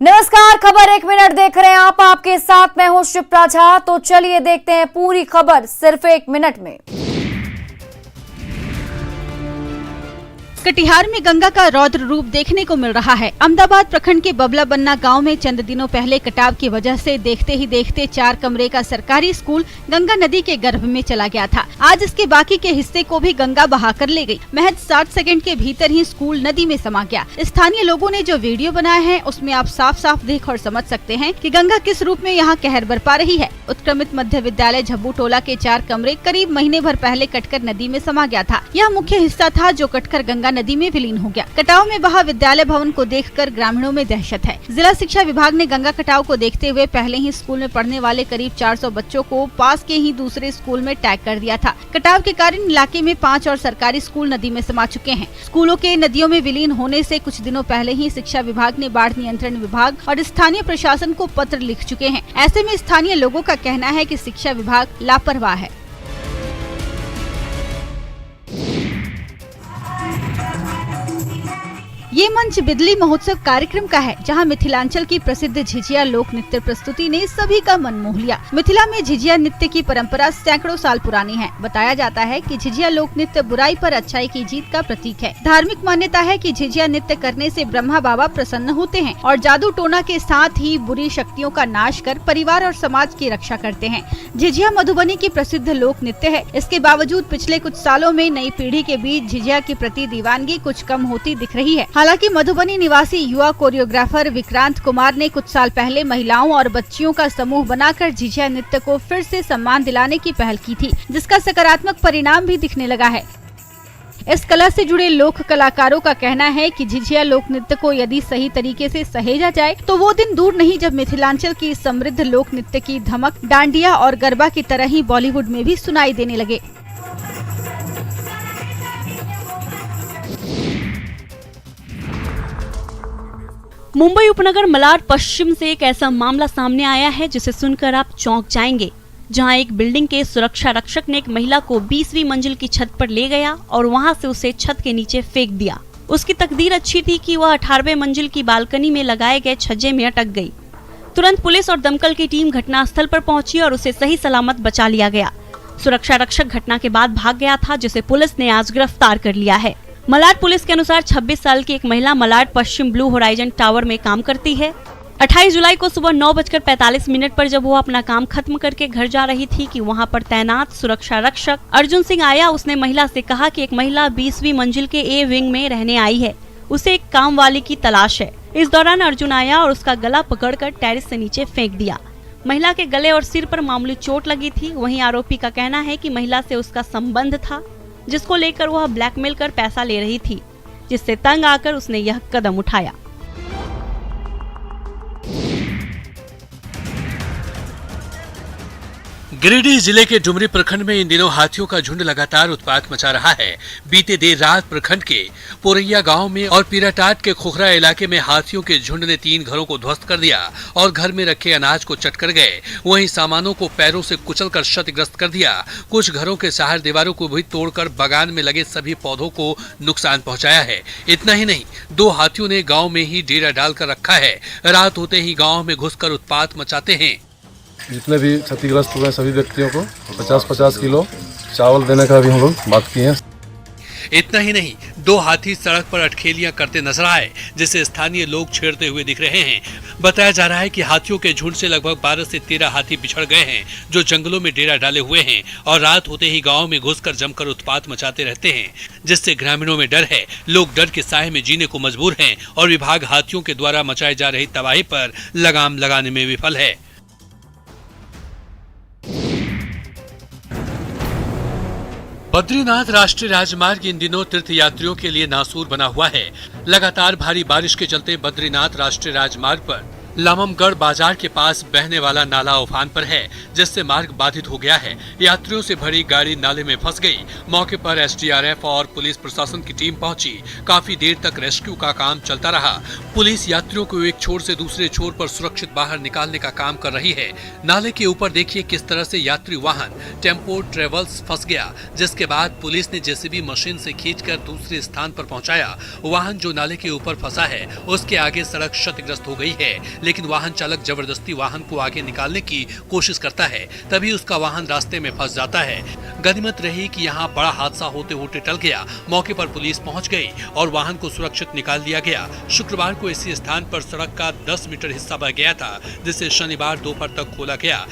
नमस्कार, खबर 1 मिनट देख रहे हैं आप। आपके साथ मैं हूं शिप्रा झा। तो चलिए देखते हैं पूरी खबर सिर्फ 1 मिनट में। कटिहार में गंगा का रौद्र रूप देखने को मिल रहा है। अहमदाबाद प्रखंड के बबला बन्ना गांव में चंद दिनों पहले कटाव की वजह से देखते ही देखते 4 कमरे का सरकारी स्कूल गंगा नदी के गर्भ में चला गया था। आज इसके बाकी के हिस्से को भी गंगा बहाकर ले गई। महज 60 सेकंड के भीतर ही स्कूल नदी में समा गया। स्थानीय लोगों ने जो वीडियो बनाया है उसमें आप साफ साफ देख और समझ सकते हैं कि गंगा किस रूप में यहाँ कहर बरपा रही है। उत्क्रमित मध्य विद्यालय झब्बू टोला के 4 कमरे करीब महीने भर पहले कटकर नदी में समा गया था। यह मुख्य हिस्सा था जो कटकर गंगा नदी में विलीन हो गया। कटाव में बहा विद्यालय भवन को देखकर ग्रामीणों में दहशत है। जिला शिक्षा विभाग ने गंगा कटाव को देखते हुए पहले ही स्कूल में पढ़ने वाले करीब 400 बच्चों को पास के ही दूसरे स्कूल में टैग कर दिया था। कटाव के कारण इलाके में 5 और सरकारी स्कूल नदी में समा चुके हैं। स्कूलों के नदियों में विलीन होने से कुछ दिनों पहले ही शिक्षा विभाग ने बाढ़ नियंत्रण विभाग और स्थानीय प्रशासन को पत्र लिख चुके हैं। ऐसे में स्थानीय लोगों का कहना है कि शिक्षा विभाग लापरवाह है। ये मंच बिजली महोत्सव कार्यक्रम का है, जहां मिथिलांचल की प्रसिद्ध झिझिया लोक नृत्य प्रस्तुति ने सभी का मन मोह लिया। मिथिला में झिझिया नृत्य की परंपरा सैकड़ों साल पुरानी है। बताया जाता है कि झिझिया लोक नृत्य बुराई पर अच्छाई की जीत का प्रतीक है। धार्मिक मान्यता है कि झिझिया नृत्य करने से ब्रह्मा बाबा प्रसन्न होते हैं और जादू टोना के साथ ही बुरी शक्तियों का नाश कर परिवार और समाज की रक्षा करते हैं। झिझिया मधुबनी की प्रसिद्ध लोक नृत्य है। इसके बावजूद पिछले कुछ सालों में नई पीढ़ी के बीच झिझिया के प्रति दीवानगी कुछ कम होती दिख रही है। हालांकि मधुबनी निवासी युवा कोरियोग्राफर विक्रांत कुमार ने कुछ साल पहले महिलाओं और बच्चियों का समूह बनाकर झिझिया नृत्य को फिर से सम्मान दिलाने की पहल की थी, जिसका सकारात्मक परिणाम भी दिखने लगा है। इस कला से जुड़े लोक कलाकारों का कहना है कि झिझिया लोक नृत्य को यदि सही तरीके से सहेजा जाए तो वो दिन दूर नहीं जब मिथिलांचल की समृद्ध लोक नृत्य की धमक डांडिया और गरबा की तरह ही बॉलीवुड में भी सुनाई देने लगे। मुंबई उपनगर मलाड पश्चिम से एक ऐसा मामला सामने आया है जिसे सुनकर आप चौंक जाएंगे, जहां एक बिल्डिंग के सुरक्षा रक्षक ने एक महिला को 20वीं मंजिल की छत पर ले गया और वहां से उसे छत के नीचे फेंक दिया। उसकी तकदीर अच्छी थी कि वह 18वें मंजिल की बालकनी में लगाए गए छज्जे में अटक गई। तुरंत पुलिस और दमकल की टीम घटनास्थल पर पहुंची और उसे सही सलामत बचा लिया गया। सुरक्षा रक्षक घटना के बाद भाग गया था, जिसे पुलिस ने आज गिरफ्तार कर लिया है। मलाड पुलिस के अनुसार 26 साल की एक महिला मलाड पश्चिम ब्लू होराइजन टावर में काम करती है। 28 जुलाई को सुबह 9:45 पर जब वो अपना काम खत्म करके घर जा रही थी कि वहां पर तैनात सुरक्षा रक्षक अर्जुन सिंह आया। उसने महिला से कहा कि एक महिला 20वीं मंजिल के ए विंग में रहने आई है, उसे एक काम वाली की तलाश है। इस दौरान अर्जुन आया और उसका गला पकड़कर टेरेस से नीचे फेंक दिया। महिला के गले और सिर पर मामूली चोट लगी थी। वहीं आरोपी का कहना है कि महिला से उसका संबंध था, जिसको लेकर वह ब्लैकमेल कर पैसा ले रही थी, जिससे तंग आकर उसने यह कदम उठाया। गिरिडीह जिले के डुमरी प्रखंड में इन दिनों हाथियों का झुंड लगातार उत्पात मचा रहा है। बीते देर रात प्रखंड के पोरैया गांव में और पीराटाट के खोखरा इलाके में हाथियों के झुंड ने 3 घरों को ध्वस्त कर दिया और घर में रखे अनाज को चट कर गए। वहीं सामानों को पैरों से कुचलकर क्षतिग्रस्त कर दिया। कुछ घरों के सहार दीवारों को भी तोड़कर बागान में लगे सभी पौधों को नुकसान पहुंचाया है। इतना ही नहीं, 2 हाथियों ने गाँव में ही डेरा डालकर रखा है। रात होते ही गाँव में घुसकर उत्पात मचाते हैं। जितने भी क्षतिग्रस्त हुए सभी व्यक्तियों को 50-50 किलो चावल देने का भी हम लोग बात किए हैं। इतना ही नहीं, 2 हाथी सड़क पर अटखेलियां करते नजर आए, जिसे स्थानीय लोग छेड़ते हुए दिख रहे हैं। बताया जा रहा है कि हाथियों के झुंड से लगभग 12 से 13 हाथी बिछड़ गए हैं, जो जंगलों में डेरा डाले हुए हैं और रात होते ही गांव में घुसकर जमकर उत्पात मचाते रहते हैं, जिससे ग्रामीणों में डर है। लोग डर के साए में जीने को मजबूर हैं और विभाग हाथियों के द्वारा मचाई जा रही तबाही पर लगाम लगाने में विफल है। बद्रीनाथ राष्ट्रीय राजमार्ग इन दिनों तीर्थ यात्रियों के लिए नासूर बना हुआ है। लगातार भारी बारिश के चलते बद्रीनाथ राष्ट्रीय राजमार्ग पर लाममगढ़ बाजार के पास बहने वाला नाला उफान पर है, जिससे मार्ग बाधित हो गया है। यात्रियों से भरी गाड़ी नाले में फंस गई। मौके पर एसडीआरएफ और पुलिस प्रशासन की टीम पहुंची। काफी देर तक रेस्क्यू का काम चलता रहा। पुलिस यात्रियों को एक छोर से दूसरे छोर पर सुरक्षित बाहर निकालने का काम कर रही है। नाले के ऊपर देखिए किस तरह से यात्री वाहन टेम्पो ट्रेवल्स फंस गया, जिसके बाद पुलिस ने जेसीबी मशीन से खींचकर दूसरे स्थान पर पहुंचाया। वाहन जो नाले के ऊपर फंसा है उसके आगे सड़क क्षतिग्रस्त हो गई है, लेकिन वाहन चालक जबरदस्ती वाहन को आगे निकालने की कोशिश करता है, तभी उसका वाहन रास्ते में फंस जाता है। गनीमत रही कि यहाँ बड़ा हादसा होते होते टल गया। मौके पर पुलिस पहुंच गई और वाहन को सुरक्षित निकाल लिया गया। शुक्रवार को इसी स्थान पर सड़क का 10 मीटर हिस्सा बह गया था, जिसे शनिवार दोपहर तक खोला गया।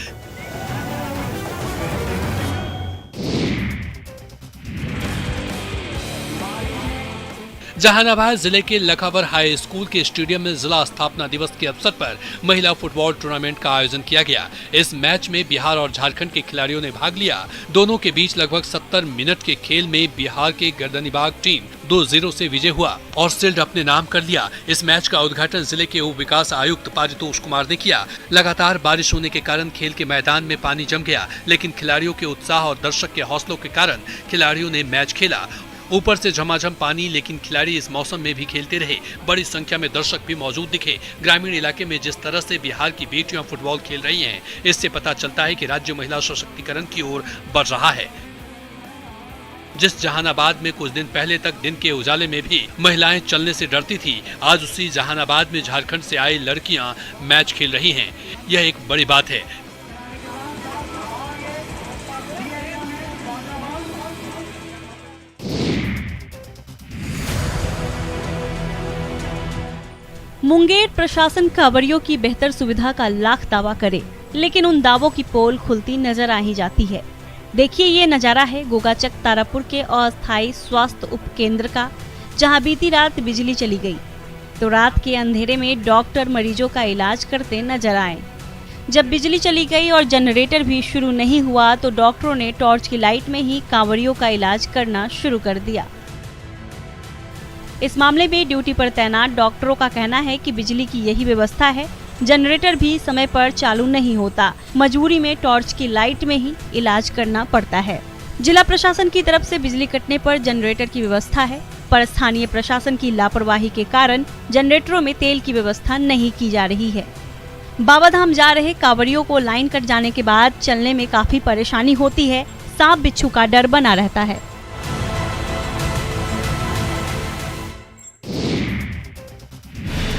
जहानाबाद जिले के लखावर हाई स्कूल के स्टेडियम में जिला स्थापना दिवस के अवसर पर महिला फुटबॉल टूर्नामेंट का आयोजन किया गया। इस मैच में बिहार और झारखंड के खिलाड़ियों ने भाग लिया। दोनों के बीच लगभग 70 मिनट के खेल में बिहार के गर्दनीबाग टीम 2-0 से विजय हुआ और शील्ड अपने नाम कर लिया। इस मैच का उद्घाटन जिले के उप विकास आयुक्त पारितोष कुमार ने किया। लगातार बारिश होने के कारण खेल के मैदान में पानी जम गया, लेकिन खिलाड़ियों के उत्साह और दर्शक के हौसलों के कारण खिलाड़ियों ने मैच खेला। ऊपर से झमाझम पानी, लेकिन खिलाड़ी इस मौसम में भी खेलते रहे। बड़ी संख्या में दर्शक भी मौजूद दिखे। ग्रामीण इलाके में जिस तरह से बिहार की बेटियां फुटबॉल खेल रही हैं, इससे पता चलता है कि राज्य महिला सशक्तिकरण की ओर बढ़ रहा है। जिस जहानाबाद में कुछ दिन पहले तक दिन के उजाले में भी महिलाएं चलने से डरती थी, आज उसी जहानाबाद में झारखंड से आई लड़कियां मैच खेल रही हैं। यह एक बड़ी बात है। मुंगेर प्रशासन कांवड़ियों की बेहतर सुविधा का लाख दावा करे, लेकिन उन दावों की पोल खुलती नजर आ ही जाती है। देखिए ये नजारा है गोगाचक तारापुर के अस्थायी स्वास्थ्य उपकेंद्र का, जहां बीती रात बिजली चली गई तो रात के अंधेरे में डॉक्टर मरीजों का इलाज करते नजर आए। जब बिजली चली गई और जनरेटर भी शुरू नहीं हुआ तो डॉक्टरों ने टॉर्च की लाइट में ही कांवड़ियों का इलाज करना शुरू कर दिया। इस मामले में ड्यूटी पर तैनात डॉक्टरों का कहना है कि बिजली की यही व्यवस्था है, जनरेटर भी समय पर चालू नहीं होता, मजबूरी में टॉर्च की लाइट में ही इलाज करना पड़ता है। जिला प्रशासन की तरफ से बिजली कटने पर जनरेटर की व्यवस्था है, पर स्थानीय प्रशासन की लापरवाही के कारण जनरेटरों में तेल की व्यवस्था नहीं की जा रही है। बाबाधाम जा रहे कांवड़ियों को लाइन कट जाने के बाद चलने में काफी परेशानी होती है। सांप बिच्छू का डर बना रहता है।